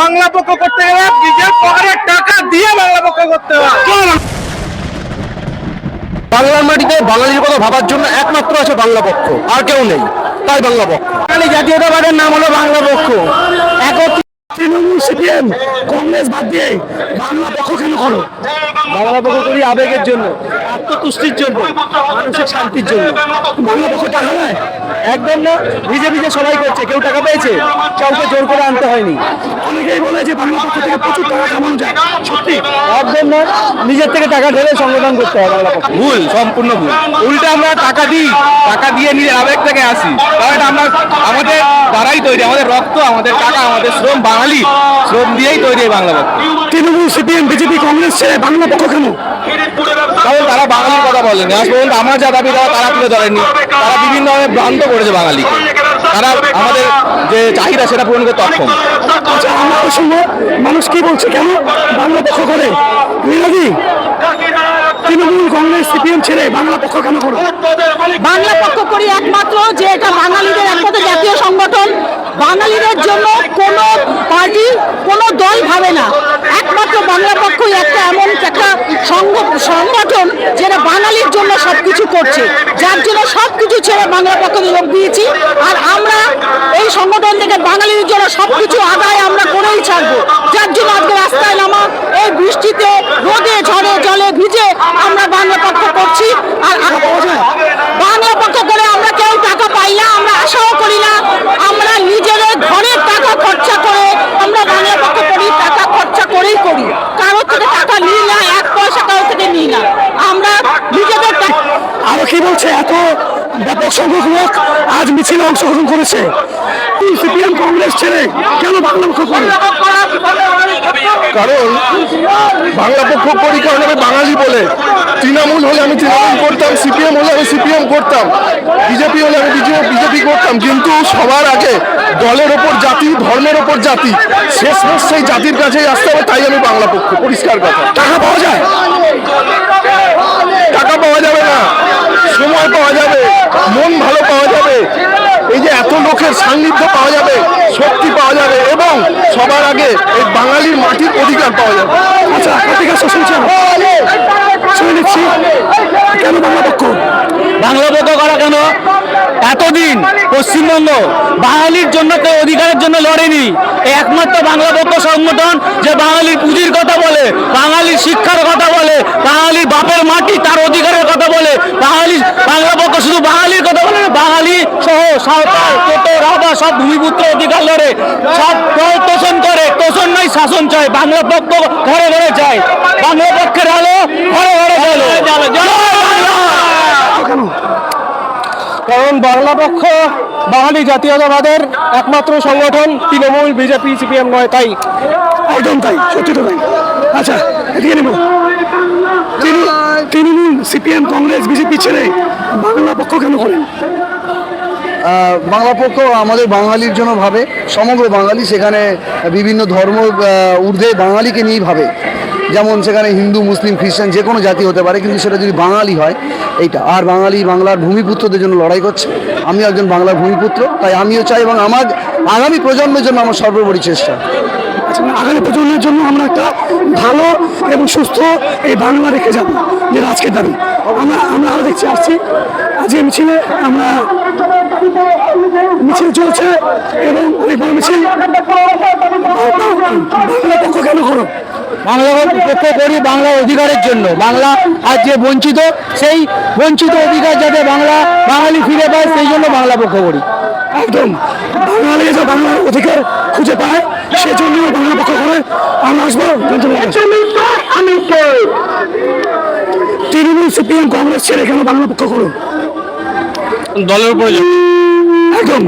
বাংলা পক্ষ করতে গেলে নিজের পকেটের টাকা দিয়ে বাংলা পক্ষ করতে হয়। বাংলার মাটিতে বাঙালির কথা ভাবার জন্য একমাত্র আছে বাংলা পক্ষ, আর কেউ নেই, তাই বাংলা পক্ষ। বাঙালি জাতীয়তাবাদের নাম হলো বাংলা পক্ষ। তৃণমূল, সিপিএম, কংগ্রেস বাদ দিয়ে বাংলা পক্ষ কেন করো? বাংলা পক্ষ করি আবেগের জন্য, আত্মতুষ্টির জন্য, মানসিক শান্তির জন্য। বাংলা পক্ষ টাকা নেয়? একদম না, ভিজে ভিজে সবাই করছে, কেউ টাকা পেয়েছে, কাউকে জোর করে আনতে হয়নি। অনেকেই বলে যে বাংলা পক্ষ থেকে প্রচুর টাকা কামানো যায়, সত্যি? একদম না, নিজের থেকে টাকা ঢেলে সংগঠন করতে হয় বাংলা পক্ষ। ভুল, সম্পূর্ণ ভুল। উল্টে আমরা টাকা দিই, টাকা দিয়ে নিজের আবেগ থেকে আসি, কারণ আমরা আমাদের দ্বারাই তৈরি, আমাদের রক্ত, আমাদের টাকা, আমাদের শ্রম, বাঙালি শ্রম দিয়েই তৈরি এই বাংলা পক্ষ। তৃণমূল, সিপিএম, বিজেপি, কংগ্রেস ছেড়ে বাংলা পক্ষ কেন? কারণ তারা বাঙালির কথা বলেনি, আজ পর্যন্ত আমার যা দাবি দেওয়া তারা তুলে ধরেনি। তারা বিভিন্নভাবে ভ্রান্ত করেছে বাঙালিকে, তারা আমাদের যে চাহিদা সেটা পূরণ করতে অক্ষম। আচ্ছা, আমরা শুনবো মানুষ কি বলছে, কেন বাংলা পক্ষ করে? বিরোধী তৃণমূল, কংগ্রেস, সিপিএম ছেড়ে বাংলা পক্ষ কেন করো? বাংলা পক্ষ করি একমাত্র যে এটা বাঙালিদের একমাত্র জাতীয় সংগঠন। বাঙালিদের জন্য কোনো পার্টি, কোনো দল ভাবে না। একমাত্র বাংলা পক্ষই একটা এমন একটা সংগঠন যেটা বাঙালির জন্য সবকিছু করছে, যার জন্য সবকিছু ছেড়ে বাংলা পক্ষে যোগ দিয়েছি। আর আমরা এই সংগঠন থেকে বাঙালির জন্য সবকিছু আদায় আমরা করেই ছাড়বো, যার জন্য আজকে রাস্তায় নামা, এই বৃষ্টিতে, রোদে, ঝড়ে, জলে ভিজে আমরা বাংলা পক্ষ করছি। আর বাংলা পক্ষ করে আমরা কেউ টাকা পাই না, আমরা আশাও করি না। আমরা নিজেদের ঘরের টাকা খরচা করে আমরা বাংলা পক্ষ করি, টাকা খরচা করেই করি, কারোর থেকে টাকা নিই না, এক পয়সা কারোর থেকে নিই না, আমরা নিজেদের। আরো কি বলছে, এত ব্যাপক সংখ্যক লোক আজ মিছিলে অংশগ্রহণ করেছে, সিপিএম, কংগ্রেস ছেড়ে কেন বাংলা পক্ষ করে? কারণ বাংলা পক্ষ করি কারণ আমি বাঙালি বলে। তৃণমূল হলে আমি তৃণমূল করতাম, সিপিএম হলে আমি সিপিএম করতাম, বিজেপি হলে আমি বিজেপি করতাম, কিন্তু সবার আগে দলের ওপর জাতি, ধর্মের ওপর জাতি, শেষমেশ সেই জাতির কাছেই আসতে হবে, তাই আমি বাংলা পক্ষ। পরিষ্কার কথা। টাকা পাওয়া যায়? টাকা পাওয়া যাবে না, সময় পাওয়া যাবে, মন ভালো পাওয়া যাবে, এই যে এত লোকের সান্নিধ্য পাওয়া যাবে, শক্তি পাওয়া যাবে, এবং সবার আগে এই বাঙালির মাটির অধিকার পাওয়া যাবে। আচ্ছা, প্রতিকার শুনছেন, শুনে নিচ্ছি, কেন বাংলা পক্ষ? বাংলা পক্ষ করা কেন? এতদিন পশ্চিমবঙ্গ বাঙালির জন্য, কেউ অধিকারের জন্য লড়েনি। একমাত্র বাংলা পক্ষ সংগঠন যে বাঙালির পুঁজির কথা বলে, বাঙালির শিক্ষার কথা বলে, বাঙালির বাপের মাটি তার অধিকারের কথা বলে। বাংলা পক্ষ শুধু বাঙালির কথা বলে না, বাঙালি সহ সাঁওতাল, টোটো, রাভা সব ভূমিপুত্র অধিকার লড়ে, সব তোষণ করে। তোষণ নাই, শাসন চায়। বাংলা পক্ষ ঘরে ঘরে যায়, বাংলা পক্ষের আলো ঘরে ঘরে জ্বলে। কারণ বাংলা পক্ষ বাঙালি জাতীয়তাবাদের একমাত্র সংগঠন, তৃণমূল, বিজেপি, সিপিএম নয়, তাই। একদম তাই, সত্যি তো তাই। আচ্ছা, এদিকে নেব, তৃণমূল, সিপিএম, কংগ্রেস, বিজেপি ছেড়ে বাংলা পক্ষ কেন করেন? বাংলা পক্ষ আমাদের বাঙালির জন্য ভাবে, সমগ্র বাঙালি, সেখানে বিভিন্ন ধর্ম ঊর্ধ্বে বাঙালিকে নিয়েই ভাবে। যেমন সেখানে হিন্দু, মুসলিম, খ্রিস্টান যে কোনো জাতি হতে পারে, কিন্তু সেটা যদি বাঙালি হয় এইটা। আর বাঙালি বাংলার ভূমিপুত্রদের জন্য লড়াই করছে। আমিও একজন বাংলার ভূমিপুত্র, তাই আমিও চাই, এবং আমার আগামী প্রজন্মের জন্য আমার সর্বোপরি চেষ্টা। আচ্ছা, আগামী প্রজন্মের জন্য আমরা একটা ভালো এবং সুস্থ এই বাংলা রেখে যাব, যেটা আজকের দাবি। আমরা আরো দেখছি, আসছি আজকে মিছিলে, আমরা মিছিল চলছে এবং অনেক বড় মিছিল। বাংলা পক্ষ কেন করো? বাংলা পক্ষ করি বাংলার অধিকারের জন্য। বাংলা আজ যে বঞ্চিত, সেই বঞ্চিত অধিকার যাতে বাঙালি ফিরে পায়, সেই জন্য বাংলা পক্ষ করি। একদম, বাঙালি যে বাংলার অধিকার খুঁজে পায়, সেজন্য বাংলা পক্ষ করে। আমরা আসবো তৃণমূল, সিপিএম, কংগ্রেস ছেড়ে কেন বাংলা পক্ষ করো? দলের উপরে একদম,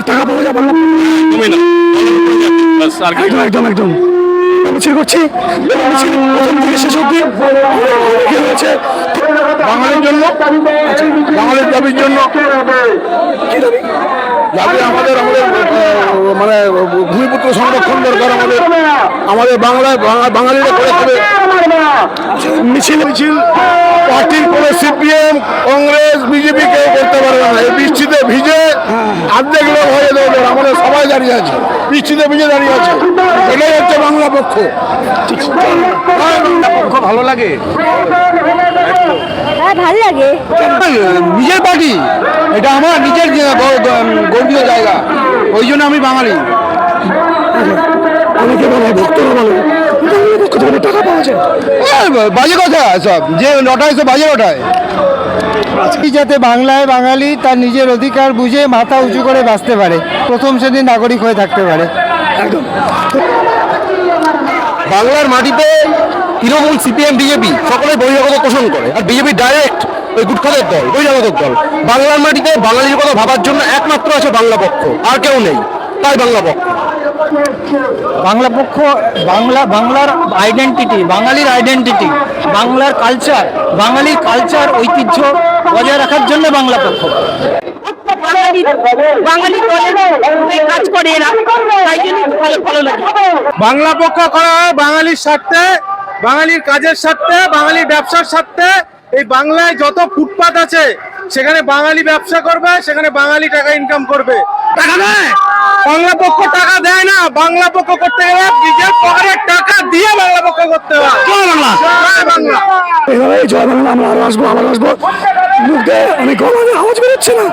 টাকা পাওয়া যায় বাংলা একদম একদম একদম মিছিল করছি, প্রথম থেকে শেষ অব্দি হয়েছে বাঙালির জন্য, বাঙালির দাবির জন্য। কি দাবি? যাতে আমাদের আমাদের মানে ভূমিপুত্র সংরক্ষণ দরকার আমাদের আমাদের বাঙালিরা করে খাবে। মিছিল মিছিল পার্টির করে সিপিএম কংগ্রেস বিজেপি কেউ করতে পারবে না। এই বৃষ্টিতে ভিজে অর্ধেক লোক হয়ে দেবে, আমাদের সবাই দাঁড়িয়ে আছে, বৃষ্টিতে ভিজে দাঁড়িয়ে আছে। এটাই হচ্ছে বাংলা পক্ষ। ভালো লাগে, হ্যাঁ ভালো লাগে। নিজের পার্টি, এটা আমার নিজের গর্বীয় জায়গা, ওই জন্য আমি বাঙালি। অনেকে বলে, ভক্তরা বলে বাংলা পক্ষ থেকে টাকা পাওয়া যায়। বাজে কথা সব, যে লটায় সব বাজে লটায়। যাতে বাংলায় বাঙালি তার নিজের অধিকার বুঝে মাথা উঁচু করে বাঁচতে পারে, প্রথম শ্রেণীর নাগরিক হয়ে থাকতে পারে। একদম বাংলার মাটিতে তৃণমূল সিপিএম বিজেপি সকলে বহিরাগত পোষণ করে, আর বিজেপি ডাইরেক্ট ওই গুটখাদের দল, বহিরাগত দল। বাংলার মাটিতে বাঙালির কথা ভাবার জন্য একমাত্র আছে বাংলা পক্ষ, আর কেউ নেই, তাই বাংলা পক্ষ। বাংলা পক্ষ বাংলার আইডেন্টিটি, বাঙালির আইডেন্টিটি, বাংলার কালচার, বাঙালির কালচার ঐতিহ্য বজায় রাখার জন্য বাংলা পক্ষ। বাঙালি কাজ করে এরা, তাই জন্য ভালো লাগে। বাংলা পক্ষ করা হয় বাঙালির স্বার্থে, বাঙালির কাজের স্বার্থে, বাঙালির ব্যবসার স্বার্থে। এই বাংলায় যত ফুটপাত আছে সেখানে বাঙালি ব্যবসা করবে, সেখানে বাঙালি টাকা ইনকাম করবে। টাকা দেয় বাংলা পক্ষ, টাকা দেয় না। বাংলা পক্ষ করতে গেলে নিজের পকেটের টাকা দিয়ে বাংলা পক্ষ করতে হয়। জয় বাংলা, জয় বাংলা। এভাবে জয় বাংলা। আমরা আরো আসবো, আবার আসবো। মুখ দিয়ে অনেক গরম আওয়াজ বেরোচ্ছে না।